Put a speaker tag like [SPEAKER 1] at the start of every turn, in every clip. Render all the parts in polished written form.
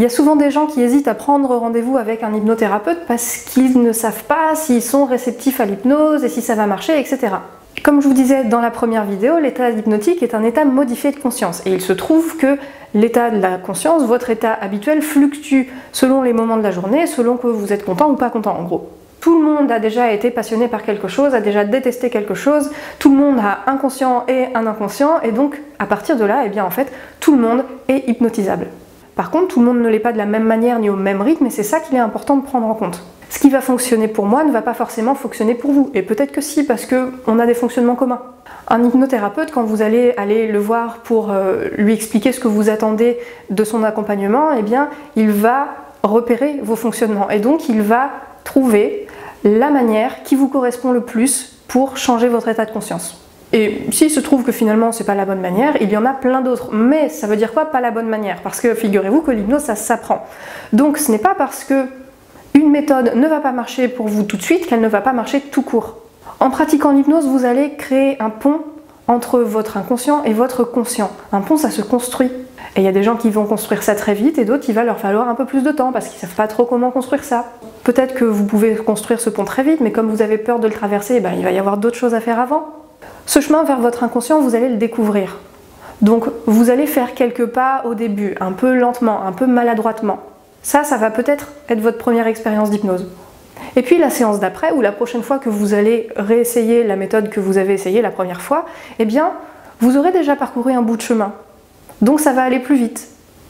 [SPEAKER 1] Il y a souvent des gens qui hésitent à prendre rendez-vous avec un hypnothérapeute parce qu'ils ne savent pas s'ils sont réceptifs à l'hypnose et si ça va marcher, etc. Comme je vous disais dans la première vidéo, l'état hypnotique est un état modifié de conscience. Et il se trouve que l'état de la conscience, votre état habituel, fluctue selon les moments de la journée, selon que vous êtes content ou pas content en gros. Tout le monde a déjà été passionné par quelque chose, a déjà détesté quelque chose, tout le monde a un conscient et un inconscient, et donc à partir de là, eh bien en fait, tout le monde est hypnotisable. Par contre, tout le monde ne l'est pas de la même manière ni au même rythme, et c'est ça qu'il est important de prendre en compte. Ce qui va fonctionner pour moi ne va pas forcément fonctionner pour vous, et peut-être que si, parce qu'on a des fonctionnements communs. Un hypnothérapeute, quand vous allez le voir pour lui expliquer ce que vous attendez de son accompagnement, eh bien, il va repérer vos fonctionnements, et donc il va trouver la manière qui vous correspond le plus pour changer votre état de conscience. Et s'il se trouve que finalement c'est pas la bonne manière, il y en a plein d'autres. Mais ça veut dire quoi, pas la bonne manière? Parce que figurez-vous que l'hypnose, ça s'apprend. Donc ce n'est pas parce que une méthode ne va pas marcher pour vous tout de suite qu'elle ne va pas marcher tout court. En pratiquant l'hypnose, vous allez créer un pont entre votre inconscient et votre conscient. Un pont, ça se construit. Et il y a des gens qui vont construire ça très vite et d'autres, il va leur falloir un peu plus de temps parce qu'ils ne savent pas trop comment construire ça. Peut-être que vous pouvez construire ce pont très vite, mais comme vous avez peur de le traverser, ben, il va y avoir d'autres choses à faire avant. Ce chemin vers votre inconscient, vous allez le découvrir. Donc vous allez faire quelques pas au début, un peu lentement, un peu maladroitement. Ça va peut-être être votre première expérience d'hypnose. Et puis la séance d'après, ou la prochaine fois que vous allez réessayer la méthode que vous avez essayée la première fois, eh bien, vous aurez déjà parcouru un bout de chemin. Donc ça va aller plus vite.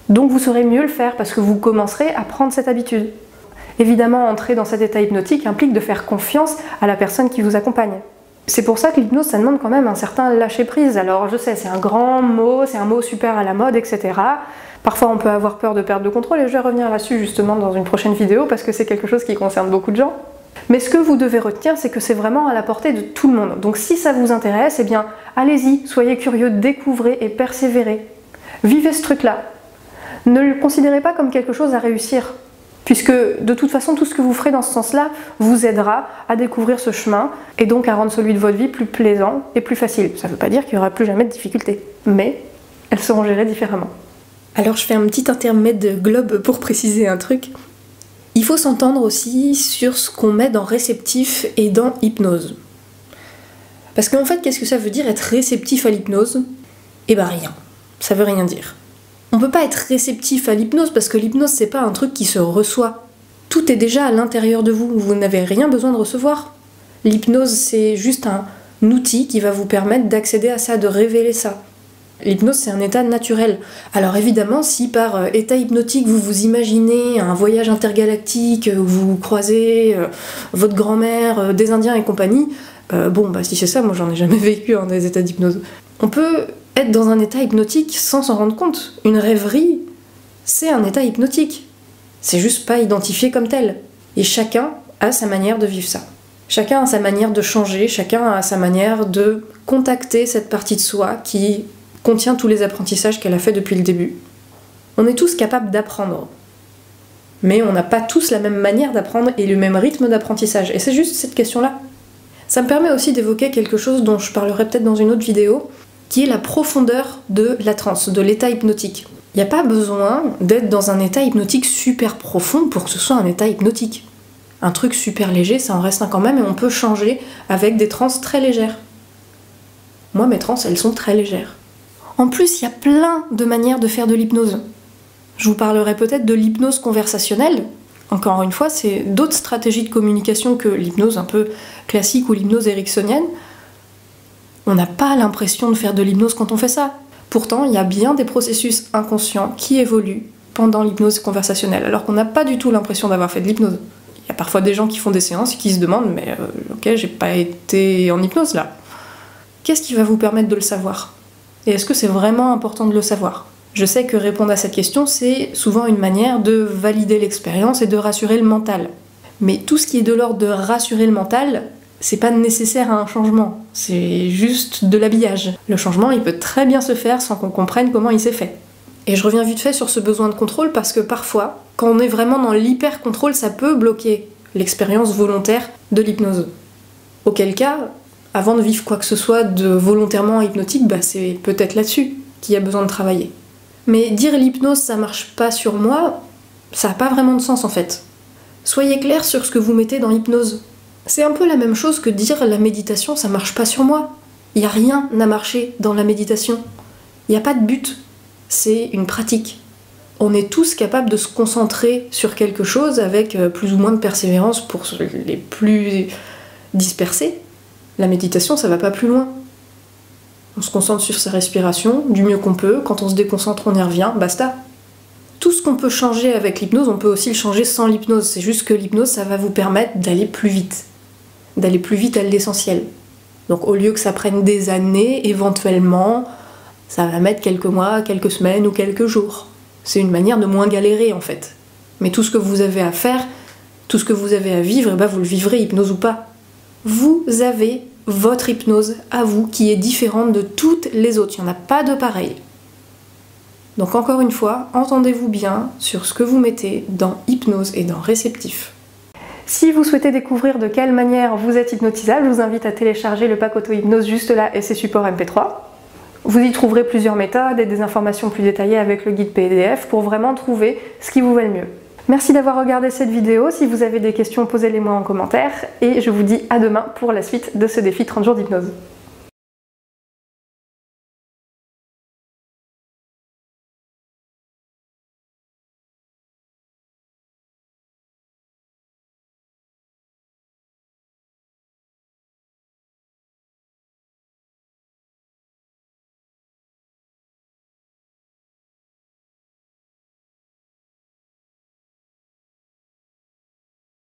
[SPEAKER 1] Donc vous saurez mieux le faire parce que vous commencerez à prendre cette habitude. Évidemment, entrer dans cet état hypnotique implique de faire confiance à la personne qui vous accompagne. C'est pour ça que l'hypnose, ça demande quand même un certain lâcher-prise. Alors je sais, c'est un grand mot, c'est un mot super à la mode, etc. Parfois on peut avoir peur de perdre le contrôle et je vais revenir là-dessus justement dans une prochaine vidéo parce que c'est quelque chose qui concerne beaucoup de gens. Mais ce que vous devez retenir, c'est que c'est vraiment à la portée de tout le monde. Donc si ça vous intéresse, eh bien allez-y, soyez curieux, découvrez et persévérez. Vivez ce truc-là. Ne le considérez pas comme quelque chose à réussir, puisque de toute façon, tout ce que vous ferez dans ce sens-là vous aidera à découvrir ce chemin et donc à rendre celui de votre vie plus plaisant et plus facile. Ça ne veut pas dire qu'il n'y aura plus jamais de difficultés, mais elles seront gérées différemment.
[SPEAKER 2] Alors je fais un petit intermède globe pour préciser un truc. Il faut s'entendre aussi sur ce qu'on met dans réceptif et dans hypnose. Parce qu'en fait, qu'est-ce que ça veut dire être réceptif à l'hypnose? Eh ben rien. Ça veut rien dire. On peut pas être réceptif à l'hypnose parce que l'hypnose c'est pas un truc qui se reçoit. Tout est déjà à l'intérieur de vous, vous n'avez rien besoin de recevoir. L'hypnose c'est juste un outil qui va vous permettre d'accéder à ça, de révéler ça. L'hypnose c'est un état naturel. Alors évidemment si par état hypnotique vous vous imaginez un voyage intergalactique où vous croisez votre grand-mère, des Indiens et compagnie, si c'est ça, moi j'en ai jamais vécu des états d'hypnose. On peut être dans un état hypnotique sans s'en rendre compte. Une rêverie, c'est un état hypnotique. C'est juste pas identifié comme tel. Et chacun a sa manière de vivre ça. Chacun a sa manière de changer, chacun a sa manière de contacter cette partie de soi qui contient tous les apprentissages qu'elle a fait depuis le début. On est tous capables d'apprendre. Mais on n'a pas tous la même manière d'apprendre et le même rythme d'apprentissage. Et c'est juste cette question-là. Ça me permet aussi d'évoquer quelque chose dont je parlerai peut-être dans une autre vidéo, qui est la profondeur de la transe, de l'état hypnotique. Il n'y a pas besoin d'être dans un état hypnotique super profond pour que ce soit un état hypnotique. Un truc super léger, ça en reste un quand même, et on peut changer avec des transes très légères. Moi, mes transes, elles sont très légères. En plus, il y a plein de manières de faire de l'hypnose. Je vous parlerai peut-être de l'hypnose conversationnelle. Encore une fois, c'est d'autres stratégies de communication que l'hypnose un peu classique ou l'hypnose ericksonienne. On n'a pas l'impression de faire de l'hypnose quand on fait ça. Pourtant, il y a bien des processus inconscients qui évoluent pendant l'hypnose conversationnelle, alors qu'on n'a pas du tout l'impression d'avoir fait de l'hypnose. Il y a parfois des gens qui font des séances et qui se demandent « mais ok, j'ai pas été en hypnose là ». Qu'est-ce qui va vous permettre de le savoir? Et est-ce que c'est vraiment important de le savoir? Je sais que répondre à cette question, c'est souvent une manière de valider l'expérience et de rassurer le mental. Mais tout ce qui est de l'ordre de rassurer le mental, c'est pas nécessaire à un changement, c'est juste de l'habillage. Le changement, il peut très bien se faire sans qu'on comprenne comment il s'est fait. Et je reviens vite fait sur ce besoin de contrôle parce que parfois, quand on est vraiment dans l'hyper-contrôle, ça peut bloquer l'expérience volontaire de l'hypnose. Auquel cas, avant de vivre quoi que ce soit de volontairement hypnotique, c'est peut-être là-dessus qu'il y a besoin de travailler. Mais dire l'hypnose ça marche pas sur moi, Ça n'a pas vraiment de sens en fait. Soyez clair sur ce que vous mettez dans hypnose. C'est un peu la même chose que dire la méditation ça marche pas sur moi. Il n'y a rien à marcher dans la méditation. Il n'y a pas de but. C'est une pratique. On est tous capables de se concentrer sur quelque chose avec plus ou moins de persévérance pour les plus dispersés. La méditation, ça va pas plus loin. On se concentre sur sa respiration du mieux qu'on peut. Quand on se déconcentre, on y revient. Basta. Tout ce qu'on peut changer avec l'hypnose, on peut aussi le changer sans l'hypnose. C'est juste que l'hypnose, ça va vous permettre d'aller plus vite. D'aller plus vite à l'essentiel. Donc au lieu que ça prenne des années, éventuellement, ça va mettre quelques mois, quelques semaines ou quelques jours. C'est une manière de moins galérer en fait. Mais tout ce que vous avez à faire, tout ce que vous avez à vivre, vous le vivrez, hypnose ou pas. Vous avez votre hypnose à vous qui est différente de toutes les autres. Il n'y en a pas de pareil. Donc encore une fois, entendez-vous bien sur ce que vous mettez dans hypnose et dans réceptif.
[SPEAKER 1] Si vous souhaitez découvrir de quelle manière vous êtes hypnotisable, je vous invite à télécharger le pack auto-hypnose juste là et ses supports MP3. Vous y trouverez plusieurs méthodes et des informations plus détaillées avec le guide PDF pour vraiment trouver ce qui vous va le mieux. Merci d'avoir regardé cette vidéo. Si vous avez des questions, posez-les-moi en commentaire et je vous dis à demain pour la suite de ce défi 30 jours d'hypnose.